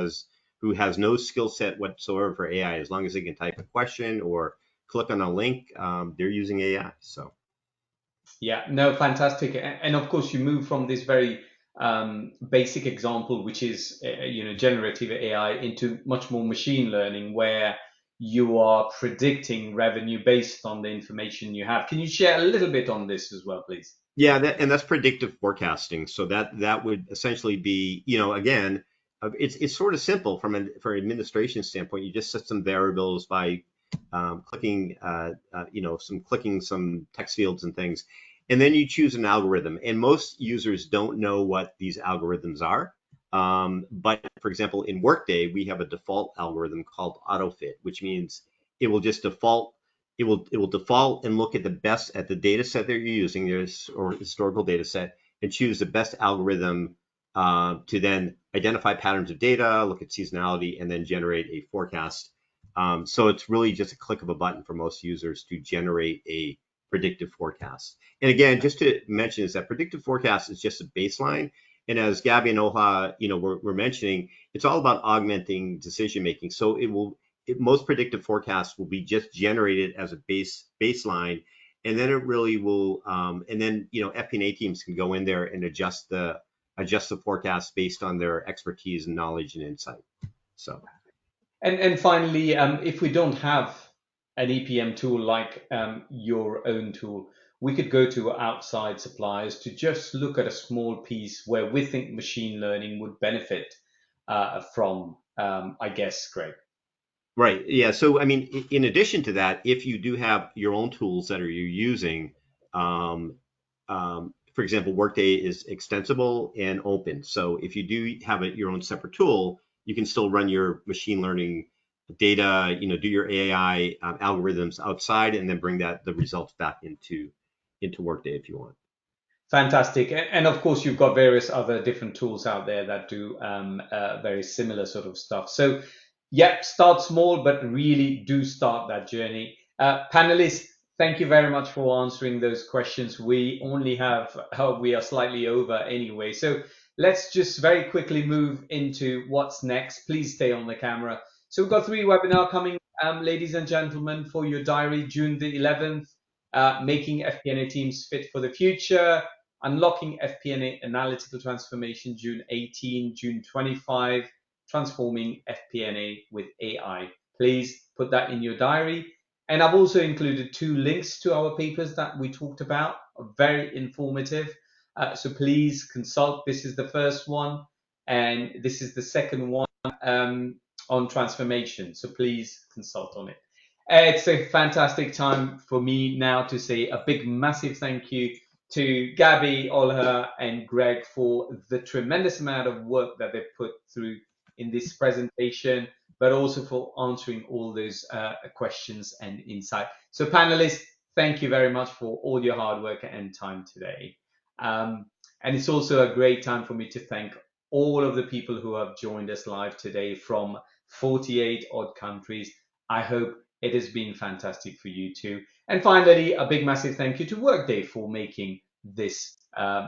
has no skill set whatsoever for AI. As long as they can type a question or click on a link, they're using AI. So yeah, no, fantastic. And of course you move from this very basic example, which is generative AI, into much more machine learning, where you are predicting revenue based on the information you have. Can you share a little bit on this as well, please? Yeah, that's predictive forecasting. So that would essentially be, again, it's sort of simple for an administration standpoint. You just set some variables by clicking some text fields and things, and then you choose an algorithm. And most users don't know what these algorithms are. But for example, in Workday, we have a default algorithm called AutoFit, which means it will just default. It will default and look at the data set that you're using, or historical data set, and choose the best algorithm to then identify patterns of data, look at seasonality, and then generate a forecast. So it's really just a click of a button for most users to generate a predictive forecast. And again, just to mention is that predictive forecast is just a baseline. And as Gabby and Oha, we're mentioning, it's all about augmenting decision making. So most predictive forecasts will be just generated as a baseline, and then it really will, and then FP&A teams can go in there and adjust the forecast based on their expertise and knowledge and insight. So. And finally, if we don't have an EPM tool like your own tool, we could go to outside suppliers to just look at a small piece where we think machine learning would benefit from, I guess, Greg. Right. Yeah. So, I mean, in addition to that, if you do have your own tools that are you using, for example, Workday is extensible and open. So if you do have your own separate tool, you can still run your machine learning data, do your AI algorithms outside, and then bring the results back into Workday if you want. Fantastic. And of course, you've got various other different tools out there that do very similar sort of stuff. So yeah, start small, but really do start that journey. Panelists, thank you very much for answering those questions. We only have, we are slightly over anyway. So let's just very quickly move into what's next. Please stay on the camera. So we've got 3 webinars coming, ladies and gentlemen, for your diary. June the 11th, making FP&A teams fit for the future. Unlocking FP&A analytical transformation, June 18, June 25, transforming FP&A with AI. Please put that in your diary. And I've also included 2 links to our papers that we talked about, very informative. So please consult. This is the first one, and this is the second one on transformation. So please consult on it. It's a fantastic time for me now to say a big, massive thank you to Gabby, Olha, and Greg for the tremendous amount of work that they've put through in this presentation, but also for answering all those questions and insight. So panelists, thank you very much for all your hard work and time today. And it's also a great time for me to thank all of the people who have joined us live today from 48 odd countries. I hope it has been fantastic for you too. And finally, a big massive thank you to Workday for making this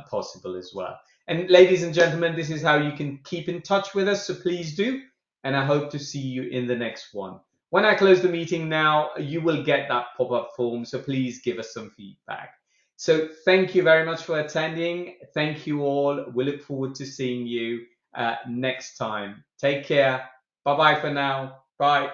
possible as well. And ladies and gentlemen, this is how you can keep in touch with us, so please do. And I hope to see you in the next one. When I close the meeting now, you will get that pop-up form, so please give us some feedback. So thank you very much for attending. Thank you all. We look forward to seeing you next time. Take care. Bye-bye for now. Bye.